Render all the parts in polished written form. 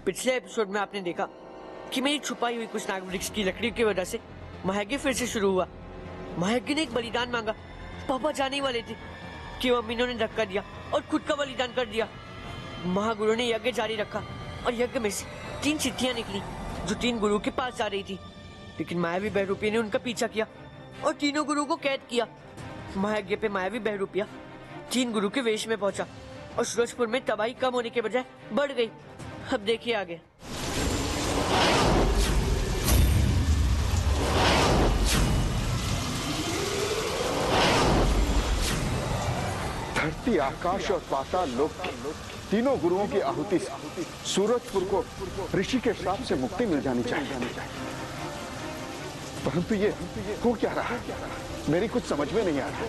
पिछले एपिसोड में आपने देखा कि मेरी छुपाई हुई कुछ नागवृक्ष की लकड़ी की वजह से महायज्ञ फिर से शुरू हुआ। महायज्ञ ने एक बलिदान मांगा। पापा जाने वाले थे कि अमीनों ने धक्का दिया और खुद का बलिदान कर दिया। महागुरु ने यज्ञ जारी रखा और यज्ञ में से 3 चिट्ठियां निकली जो 3 गुरु के पास जा रही थी, लेकिन मायावी बहरूपिया ने उनका पीछा किया और तीनों गुरु को कैद किया। महायज्ञ पे मायावी बहरूपिया 3 गुरु के वेश में पहुंचा और सूरजपुर में तबाही कम होने के बजाय बढ़ गई। अब देखिए आगे। धरती, आकाश और पाताल लोक तीनों गुरुओं की आहुति से सूरजपुर को ऋषि के श्राप से मुक्ति मिल जानी चाहिए। परंतु ये हो क्या रहा? मेरी कुछ समझ में नहीं आ रहा।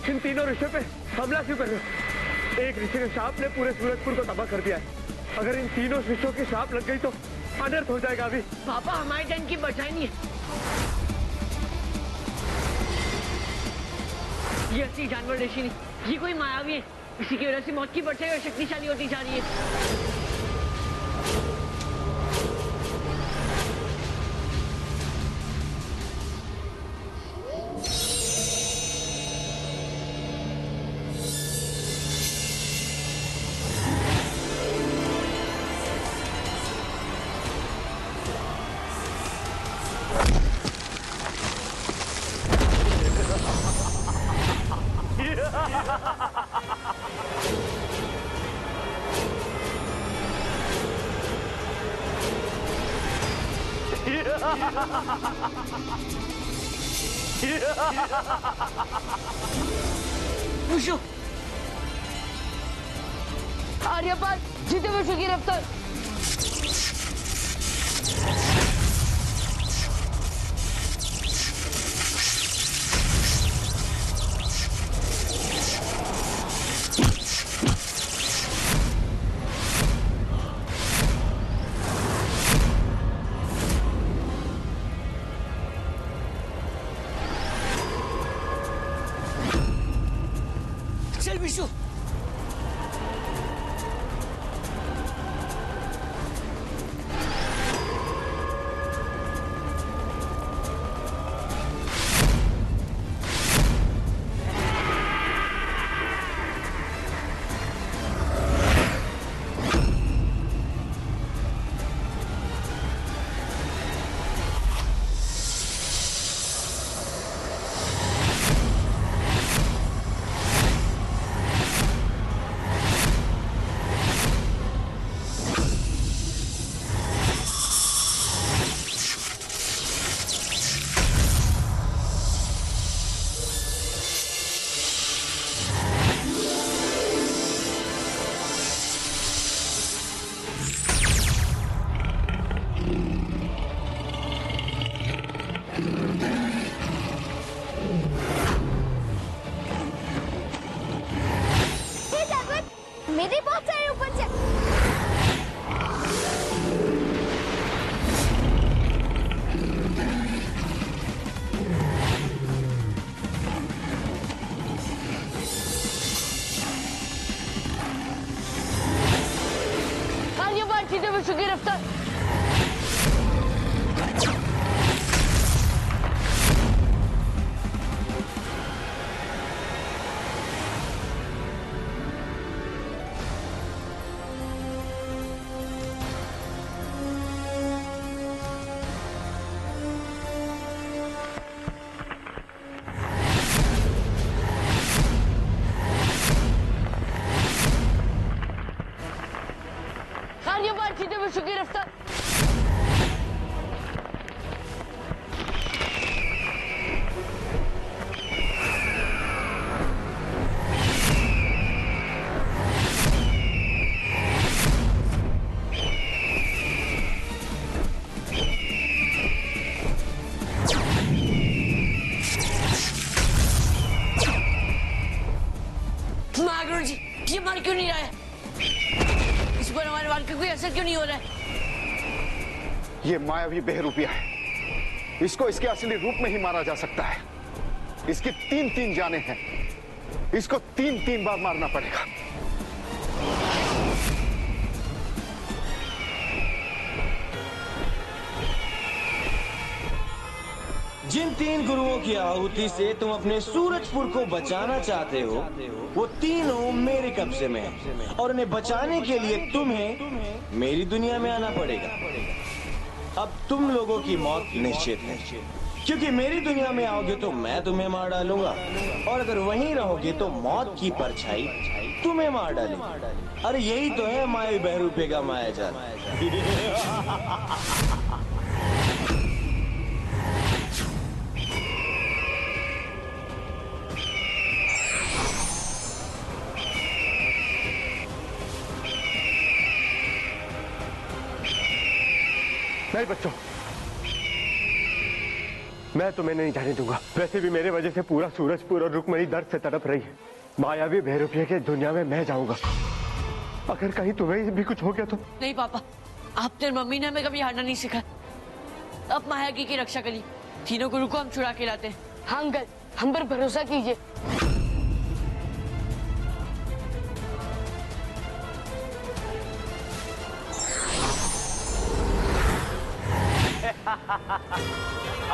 इन तीनों ऋषियों पे हमला क्यों कर रहे हो? एक ऋषि के श्राप ने पूरे सूरजपुर को तबाह कर दिया है। अगर इन तीनों ऋषियों की श्राप लग गई तो अनर्थ हो जाएगा। अभी पापा हमारे टाइम की बचाई नहीं है। ये असली जानवर ऋषि नहीं, ये कोई मायावी है। इसी की वजह से मौत की परछाई और शक्तिशाली होती जा रही है। विशु, आर्यपाल जीते विशु की रफ्तार। चल विशु। मेरे बहुत सारे ऊपर से आर्यपाल जीते विशु की रफ्तार। रास्ता। गुरु जी, ये मर क्यों नहीं रहा है? इस पर हमारे वाल का कोई असर क्यों नहीं हो रहा है? ये मायावी बहरूपिया है। इसको इसके असली रूप में ही मारा जा सकता है। इसकी 3 जानें हैं। इसको 3 बार मारना पड़ेगा। जिन 3 गुरुओं की आहुति से तुम अपने सूरजपुर को बचाना चाहते हो, वो तीनों मेरे कब्जे में हैं और उन्हें बचाने के लिए तुम्हें मेरी दुनिया में आना पड़ेगा। अब तुम लोगों की मौत निश्चित है, क्योंकि मेरी दुनिया में आओगे तो मैं तुम्हें मार डालूंगा, और अगर वहीं रहोगे तो मौत की परछाई तुम्हें मार डालेगी। अरे यही तो है मायावी बहरूपे का मायाजाल। नहीं बच्चों, मैं तुम्हें नहीं जाने दूंगा। वैसे भी मेरे वजह से पूरा सूरजपुर और रुक्मणी दर्द से तड़प रही है। मायावी बहरूपिया के दुनिया में मैं जाऊंगा। अगर कहीं तुम्हें भी कुछ हो गया तो? नहीं पापा, आपने मम्मी ने हमें कभी हारना नहीं सिखाया। अब मायागी की रक्षा करिए। तीनों गुरु को हम छुड़ा के लाते हैं। हाँ अंकल, हम पर भरोसा कीजिए।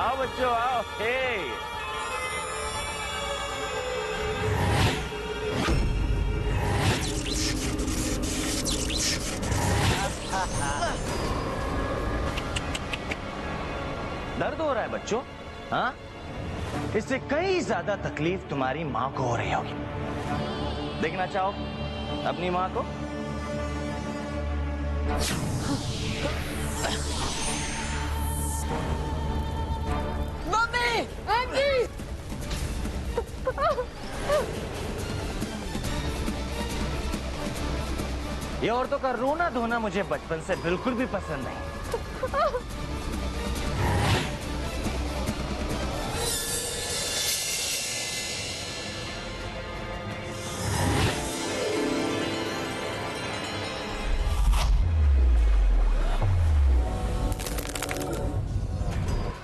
आओ बच्चों आओ। हे दर्द हो रहा है बच्चों? हाँ, इससे कई ज्यादा तकलीफ तुम्हारी माँ को हो रही होगी। देखना चाहो अपनी माँ को? मम्मी! आंटी! ये औरतों का रोना धोना मुझे बचपन से बिल्कुल भी पसंद नहीं।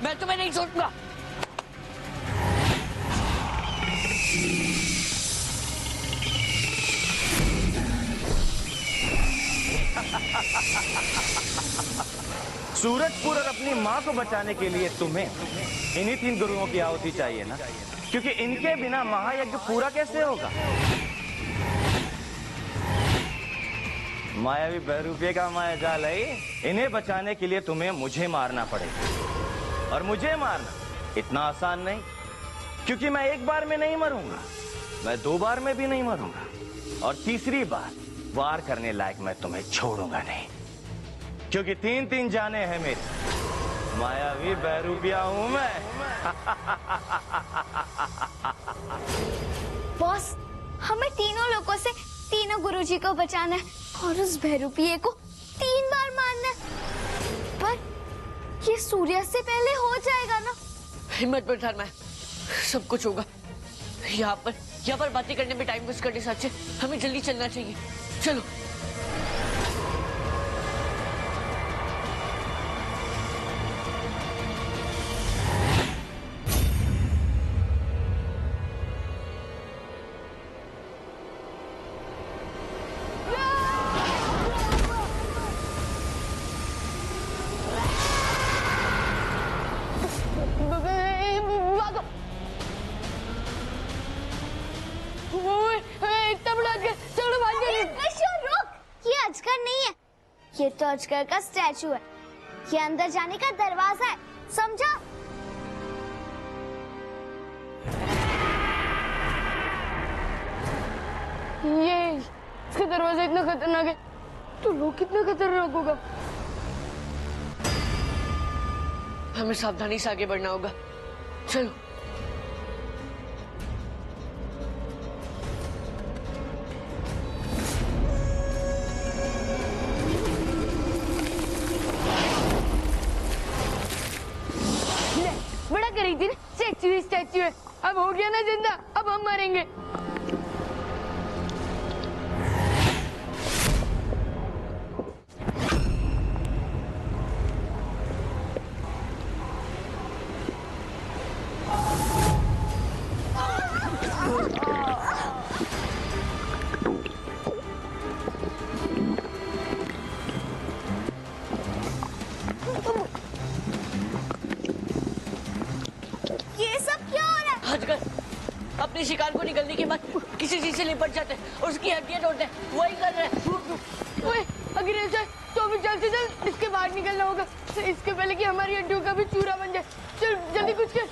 मैं तुम्हें नहीं छोड़ूंगा। सूरजपुर और अपनी माँ को बचाने के लिए तुम्हें इन्हीं 3 गुरुओं की आहुति चाहिए ना, क्योंकि इनके बिना महायज्ञ पूरा कैसे होगा? मायावी बहरूपे का मायाजाल है। इन्हें बचाने के लिए तुम्हें मुझे मारना पड़ेगा, और मुझे मारना इतना आसान नहीं, क्योंकि मैं एक बार में नहीं मरूंगा, मैं 2 बार में भी नहीं मरूंगा, और तीसरी बार वार करने लायक मैं तुम्हें छोड़ूंगा नहीं, क्योंकि 3 जाने हैं मेरी। मायावी बहरूपिया हूं मैं। बॉस, हमें तीनों लोगों से तीनों गुरुजी को बचाना है और उस बहरूपिये को 3 बार मारना है। पर ये सूर्य से पहले हो जाएगा ना? हिम्मत मत हार, मैं सब कुछ होगा। यहाँ पर बातें करने में टाइम वेस्ट करने से अच्छे हमें जल्दी चलना चाहिए। चलो। ये तो अजगर का स्टैचू है। ये अंदर जाने का दरवाजा है, समझा? ये इसका दरवाजा इतना खतरनाक है तो लोग कितना खतरनाक होगा। हमें सावधानी से आगे बढ़ना होगा। चलो। बड़ा करी थी ना, स्टैचू है, अब हो गया ना जिंदा, अब हम मरेंगे। अपने शिकार को निकलने के बाद किसी चीज से लिपट जाते हैं और उसकी हड्डियां तोड़ते हैं, वही कर रहे हैं। ओए, अगर ऐसा है तो अभी जल्द से जल्द इसके बाहर निकलना होगा, इसके पहले कि हमारी हड्डियों का भी चूरा बन जाए। चल जल्दी कुछ कर।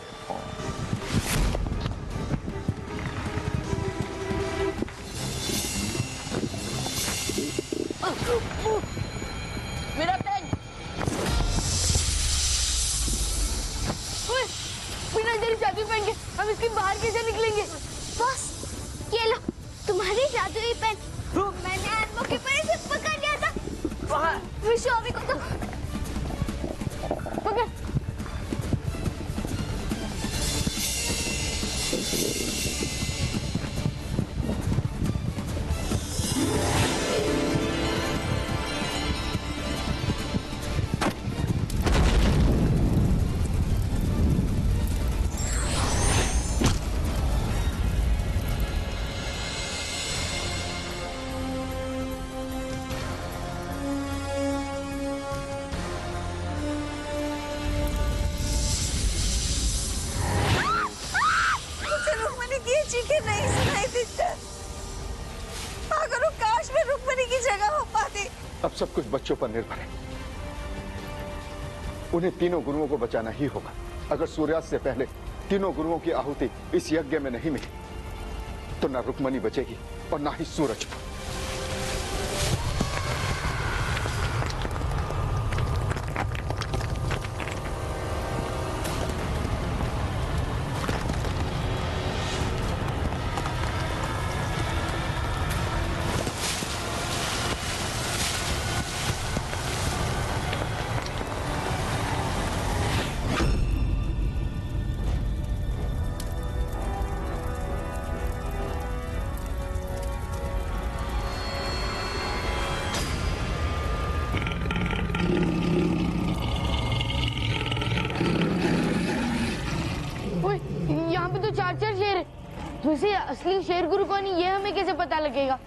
मेरा पेन। ओए, बिना तेरी जादुई पेन के हम इसके बाहर कैसे निकलेंगे? बॉस, ये लो तुम्हारी जादुई पेन। मैंने आज मौके पर इसे पकड़ लिया था। विश्वामी को तो पकड़। चीखें नहीं सुनाई देता। अगर वो काश में रुक्मणी की जगह हो पाती। अब सब कुछ बच्चों पर निर्भर है। उन्हें तीनों गुरुओं को बचाना ही होगा। अगर सूर्यास्त से पहले तीनों गुरुओं की आहुति इस यज्ञ में नहीं मिली तो ना रुक्मणी बचेगी और ना ही सूरज। यहाँ पे तो 4-4 शेर है। वैसे असली शेर गुरु कौन है ये हमें कैसे पता लगेगा?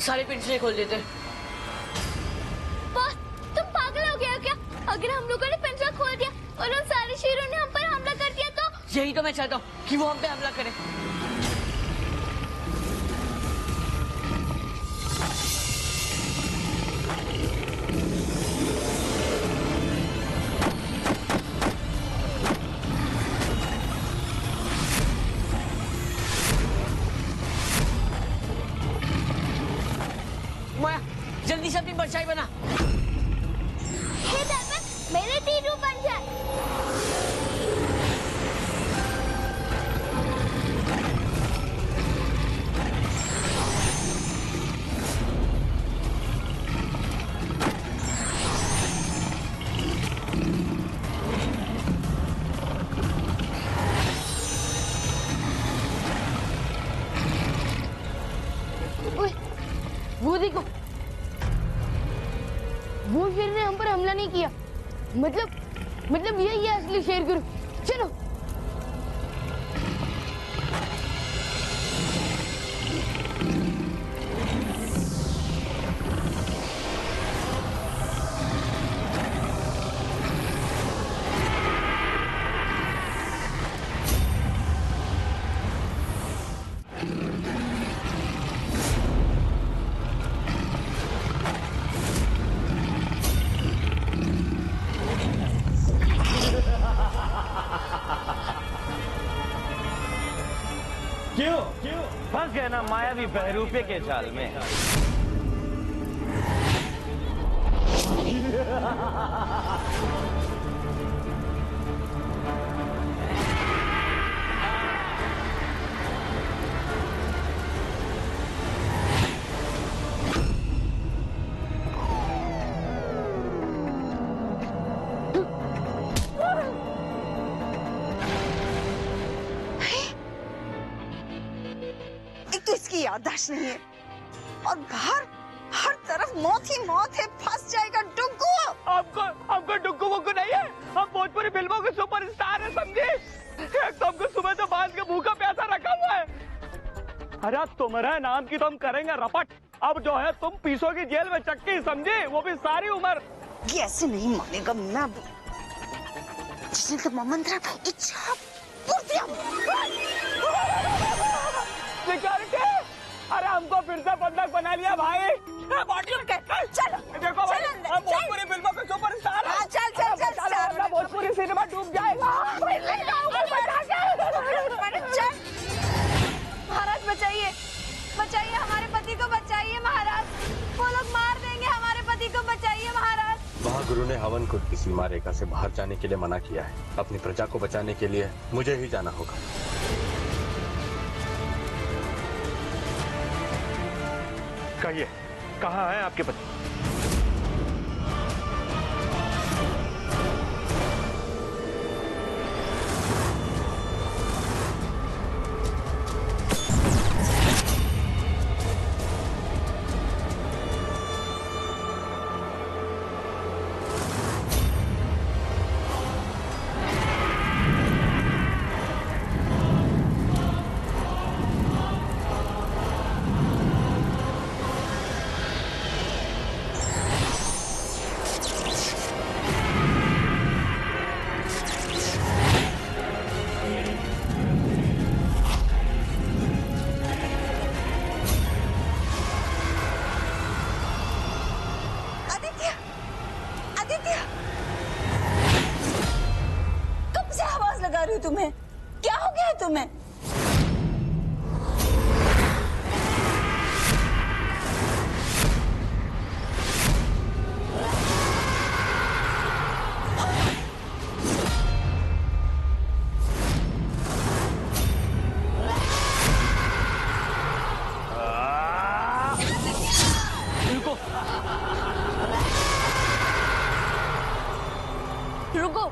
सारे पिंजरे खोल देते हैं। बॉस, तुम पागल हो गया क्या? अगर हम लोगों ने पिंजरा खोल दिया और उन सारे शेरों ने हम पर हमला कर दिया तो? यही तो मैं चाहता हूँ कि वो हम पे हमला करें। माया, जल्दी से अपनी परछाई बना। हे दर्पण, मेरे तीनों बन जाए। वो देखो, वो शेर ने हम पर हमला नहीं किया। मतलब यही है असली शेर गुरु। चलो। क्यों फंस गए ना मायावी बहरूपे के जाल में। एक तो इसकी याददाश्त नहीं है और बाहर हर तरफ मौत ही मौत है। फंस जाएगा डुग्गू। हमको डुग्गू वुग्गू नहीं है, हम भोजपुरी फिल्मों के सुपरस्टार हैं, समझे? एक तो हमको सुबह से बांध के भूखा प्यासा रखा हुआ है। अरे तुम्हारे नाम की तो हम करेंगे रपट। अब जो है तुम पीसोगी जेल में चक्की, समझे? वो भी सारी उम्र। ये ऐसे नहीं मानेगा मैं भी। जिसने तो मंत्रा इच्छा पूर्तियां। सिक्योरिटी, अरे हमको फिर से बंधक बना लिया भाई। चलो देखो भाई, अंदर, हम भोजपुरी फिल्मों के सुपरस्टार हैं। चल भोजपुरी सिनेमा डूब जाएगा। महाराज बचाइए, बचाइए हमारे पति को, बचाइए महाराज। वो लोग मार देंगे हमारे पति को, बचाइए महाराज। महागुरु ने हवन को की सीमा रेखा से बाहर जाने के लिए मना किया है। अपनी प्रजा को बचाने के लिए मुझे ही जाना होगा। कहिए, कहाँ है आपके पति? तुम्हें क्या हो गया है तुम्हें? रुको,